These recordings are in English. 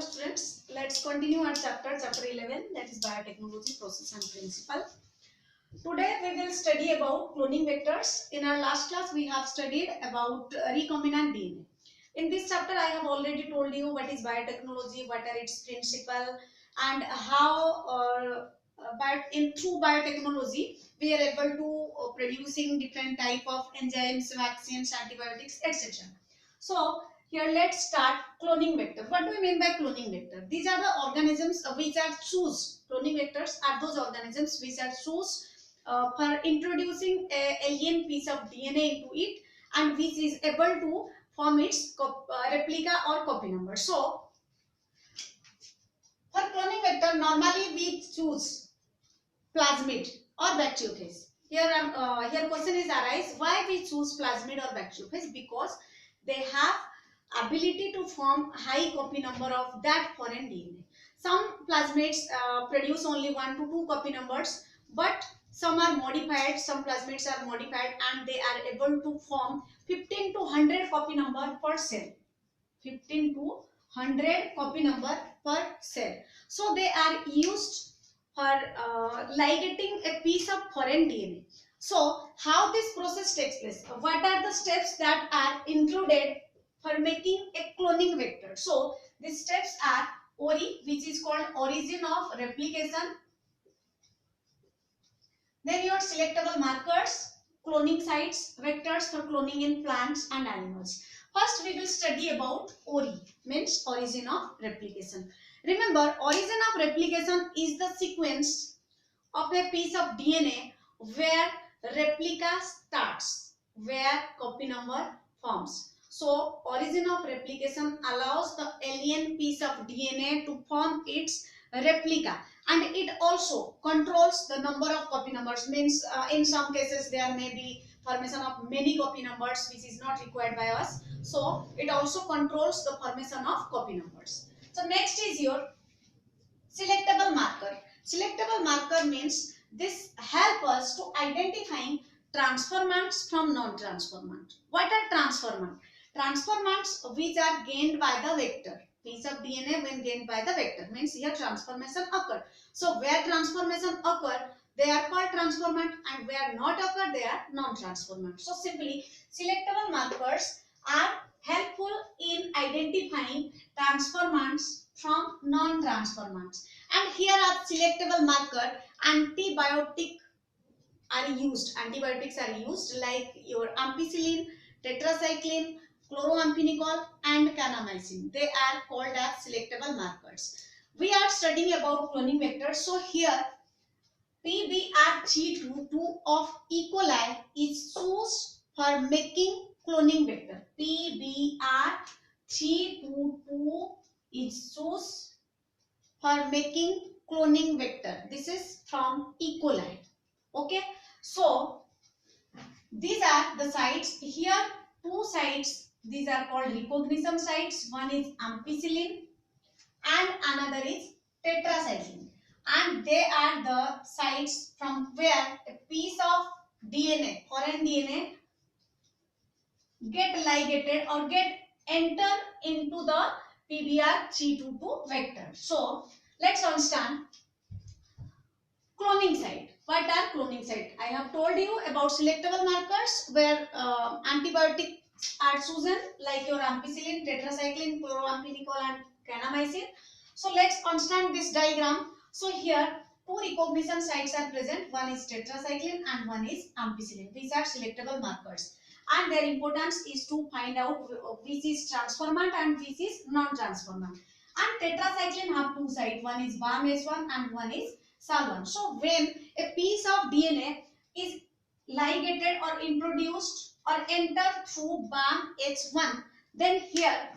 Hello students, let's continue our chapter 11, that is biotechnology process and principle. Today we will study about cloning vectors. In our last class we have studied about recombinant DNA. In this chapter I have already told you what is biotechnology, what are its principle, and how through biotechnology we are able to producing different type of enzymes, vaccines, antibiotics, etc. So here let's start cloning vector. What do we mean by cloning vector? These are the organisms which are choose. Cloning vectors are those organisms which are choose for introducing a alien piece of DNA into it, and which is able to form its replica or copy number. So for cloning vector, normally we choose plasmid or bacteriophage. Here question is arise why we choose plasmid or bacteriophage, because they have ability to form high copy number of that foreign DNA. Some plasmids produce only 1 to 2 copy numbers, but some are modified, some plasmids are modified and they are able to form 15 to 100 copy number per cell. 15 to 100 copy number per cell. So they are used for ligating a piece of foreign DNA. So how this process takes place? What are the steps that are included for making a cloning vector? So these steps are ORI, which is called origin of replication. Then your selectable markers, cloning sites, vectors for cloning in plants and animals. First we will study about ORI, means origin of replication. Remember, origin of replication is the sequence of a piece of DNA where replica starts, where copy number forms. So origin of replication allows the alien piece of DNA to form its replica, and it also controls the number of copy numbers. Means in some cases there may be formation of many copy numbers which is not required by us. So it also controls the formation of copy numbers. So next is your selectable marker. Selectable marker means this help us to identifying transformants from non-transformant. What are transformant? Transformants which are gained by the vector. Piece of DNA when gained by the vector means here transformation occur. So where transformation occur, they are called transformant, and where not occur, they are non-transformant. So simply selectable markers are helpful in identifying transformants from non-transformants. And here are selectable marker. Antibiotics are used like your ampicillin, tetracycline, chloroamphenicol and kanamycin. They are called as selectable markers. We are studying about cloning vectors. So here PBR322 of E. coli is used for making cloning vector. PBR322 is used for making cloning vector. This is from E. coli. Okay. So these are the sites. Here two sites. These are called recognition sites. One is ampicillin and another is tetracycline. And they are the sites from where a piece of DNA, foreign DNA, get ligated or get enter into the PBR322 vector. So let's understand cloning site. What are cloning site? I have told you about selectable markers where antibiotics are chosen like your ampicillin, tetracycline, chloroamphenicol and kanamycin. So let's understand this diagram. So here two recognition sites are present. One is tetracycline and one is ampicillin. These are selectable markers, and their importance is to find out which is transformant and which is non-transformant. And tetracycline have two sites. One is BAM-H1 and one is SAL1. So when a piece of DNA is ligated or introduced or entered through BAM-H1, then here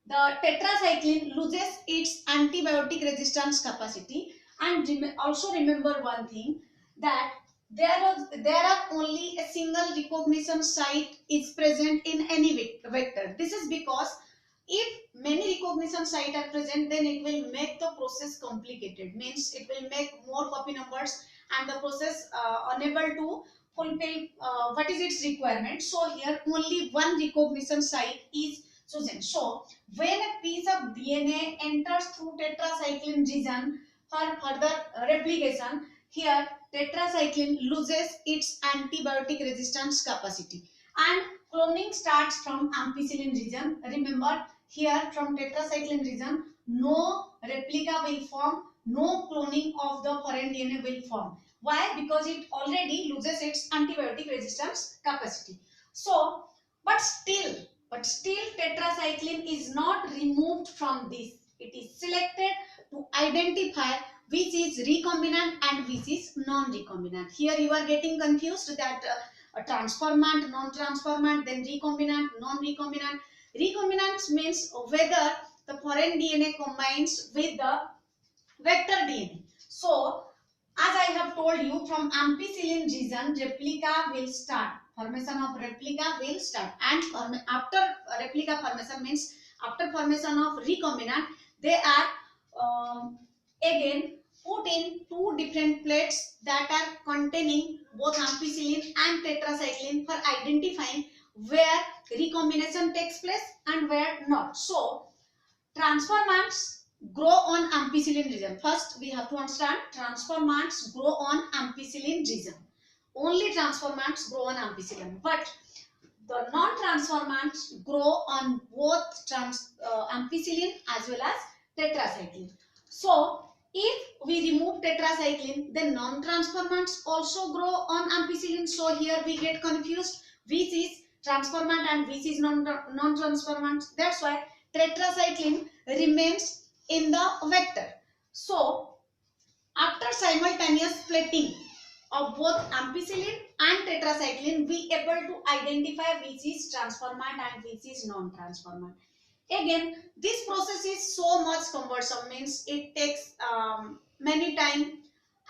the tetracycline loses its antibiotic resistance capacity. And also remember one thing, that there are only a single recognition site is present in any vector. This is because if many recognition sites are present, then it will make the process complicated. Means it will make more copy numbers and the process unable to fulfill what is its requirement. So here only one recognition site is Susan. So when a piece of DNA enters through tetracycline region for further replication, here tetracycline loses its antibiotic resistance capacity and cloning starts from ampicillin region. Remember, here from tetracycline region, no replica will form, no cloning of the foreign DNA will form. Why? Because it already loses its antibiotic resistance capacity. So, but still tetracycline is not removed from this. It is selected to identify which is recombinant and which is non-recombinant. Here you are getting confused that transformant, non-transformant, then recombinant, non-recombinant. Recombinant means whether the foreign DNA combines with the vector DNA. So, as I have told you, from ampicillin region, replica will start. Formation of replica will start. And after replica formation means after formation of recombinant, they are again put in two different plates that are containing both ampicillin and tetracycline for identifying where recombination takes place and where not. So, transformants grow on ampicillin region. First, we have to understand transformants grow on ampicillin region. Only transformants grow on ampicillin, but the non-transformants grow on both ampicillin as well as tetracycline. So, if we remove tetracycline, then non-transformants also grow on ampicillin. So, here we get confused which is transformant and which is non-transformant. That's why tetracycline remains in the vector. So, after simultaneous plating of both ampicillin and tetracycline, we able to identify which is transformant and which is non-transformant. Again, this process is so much cumbersome, means it takes many time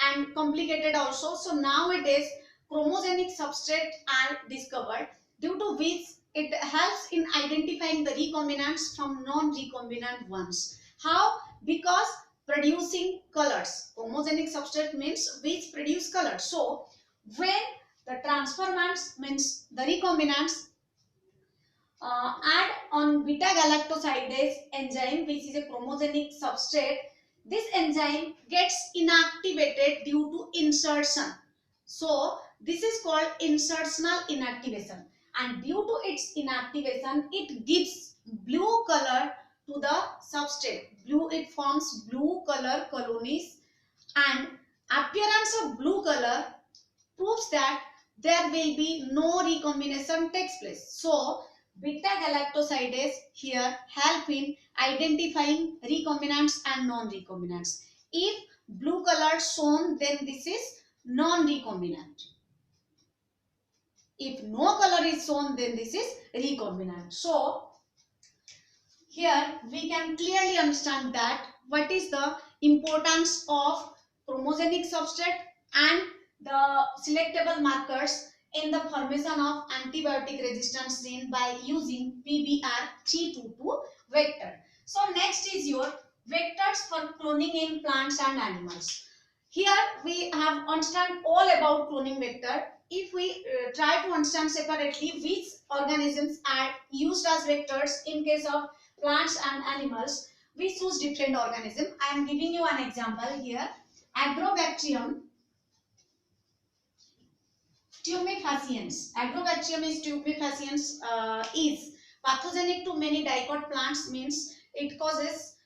and complicated also. So nowadays, chromogenic substrate are discovered, due to which it helps in identifying the recombinants from non-recombinant ones. How? Because producing colors. Chromogenic substrate means which produce colors. So when the transformants means the recombinants add on beta galactosidase enzyme, which is a chromogenic substrate, this enzyme gets inactivated due to insertion. So this is called insertional inactivation, and due to its inactivation it gives blue color to the substrate. Blue, it forms blue color colonies, and appearance of blue color proves that there will be no recombination takes place. So beta galactosidase here help in identifying recombinants and non-recombinants. If blue color shown, then this is non-recombinant. If no color is shown, then this is recombinant. So here we can clearly understand that what is the importance of chromogenic substrate and the selectable markers in the formation of antibiotic resistance gene by using PBR322 vector. So next is your vectors for cloning in plants and animals. Here we have understand all about cloning vector. If we try to understand separately which organisms are used as vectors in case of plants and animals, we choose different organisms. I am giving you an example here. Agrobacterium tumefaciens. Agrobacterium is tumefaciens is pathogenic to many dicot plants, means it causes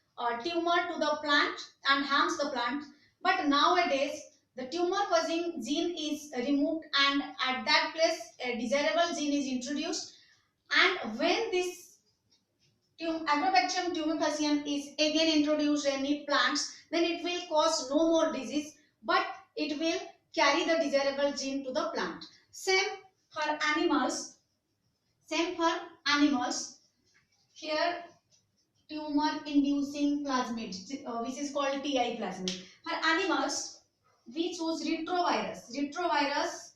tumor to the plant and harms the plant. But nowadays the tumor causing gene is removed and at that place a desirable gene is introduced, and when this Agrobacterium tumefaciens is again introduced in plants, then it will cause no more disease, but it will carry the desirable gene to the plant. Same for animals. Same for animals. Here tumor inducing plasmid, which is called TI plasmid. For animals, we choose retrovirus. Retrovirus,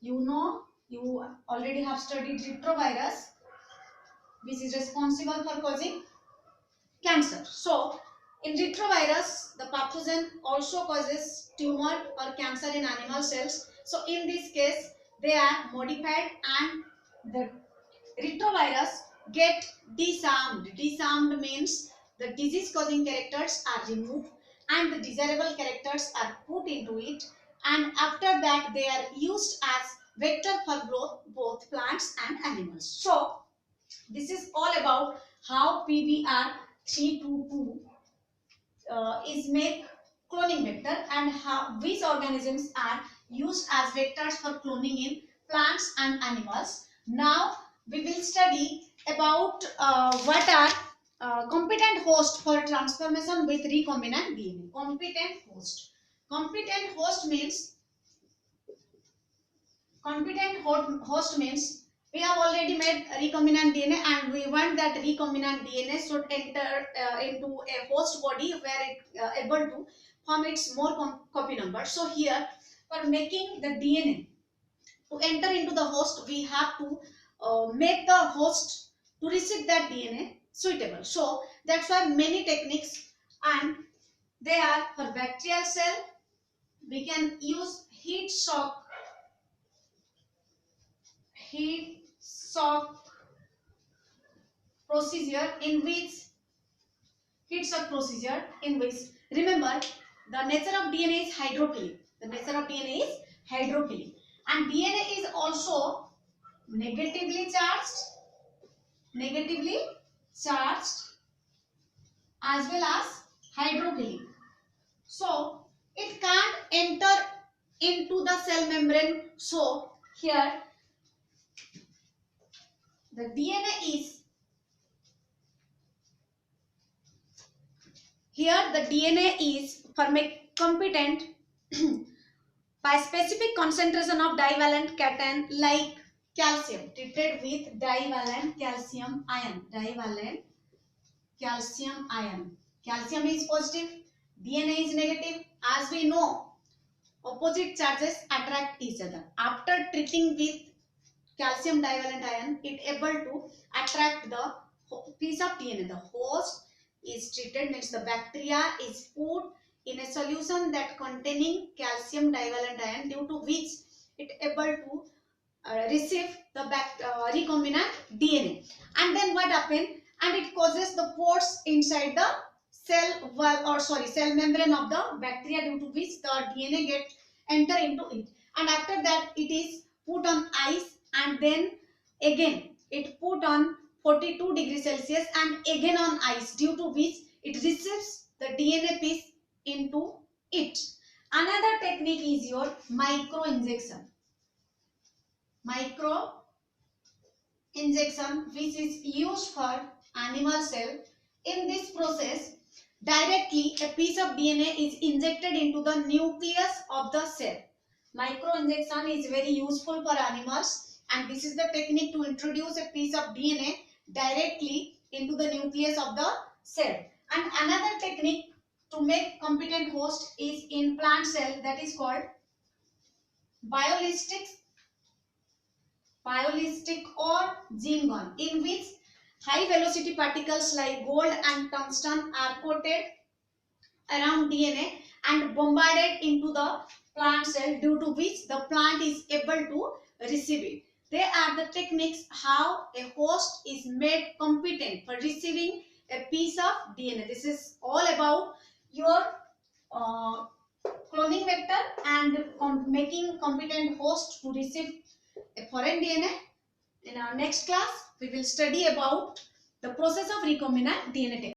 you already have studied retrovirus, which is responsible for causing cancer. So in retrovirus, the pathogen also causes tumor or cancer in animal cells. So in this case, they are modified and the retrovirus get disarmed. Disarmed means the disease causing characters are removed and the desirable characters are put into it, and after that they are used as vector for growth both plants and animals. So this is all about how PBR 322 is make cloning vector and how which organisms are used as vectors for cloning in plants and animals. Now we will study about what are competent host for transformation with recombinant DNA. Competent host. Competent host means we have already made recombinant DNA and we want that recombinant DNA should enter into a host body where it able to form its more copy number. So here for making the DNA to enter into the host, we have to make the host to receive that DNA suitable. So that's why many techniques, and they are for bacterial cell we can use heat shock procedure in which remember the nature of DNA is hydrophilic. And DNA is also negatively charged as well as hydrophilic. So it can't enter into the cell membrane. So here the DNA is for make competent by specific concentration of divalent cation like calcium treated with divalent calcium ion. Calcium is positive, DNA is negative. As we know, opposite charges attract each other. After treating with calcium divalent ion, it able to attract the piece of DNA. The host is treated means the bacteria is put in a solution that containing calcium divalent ion, due to which it able to receive the recombinant DNA. And then what happen? And it causes the pores inside the cell membrane of the bacteria, due to which the DNA get enter into it. And after that it is put on ice, and then again it put on 42 degrees Celsius and again on ice, due to which it receives the DNA piece into it. Another technique is your micro injection, which is used for animal cell. In this process, directly a piece of DNA is injected into the nucleus of the cell. Micro injection is very useful for animals, and this is the technique to introduce a piece of DNA directly into the nucleus of the cell. And another technique to make competent host is in plant cell, that is called biolistic or gene gun, in which high velocity particles like gold and tungsten are coated around DNA and bombarded into the plant cell, due to which the plant is able to receive it. They are the techniques how a host is made competent for receiving a piece of DNA. This is all about your cloning vector and making competent host to receive a foreign DNA. In our next class, we will study about the process of recombinant DNA technology.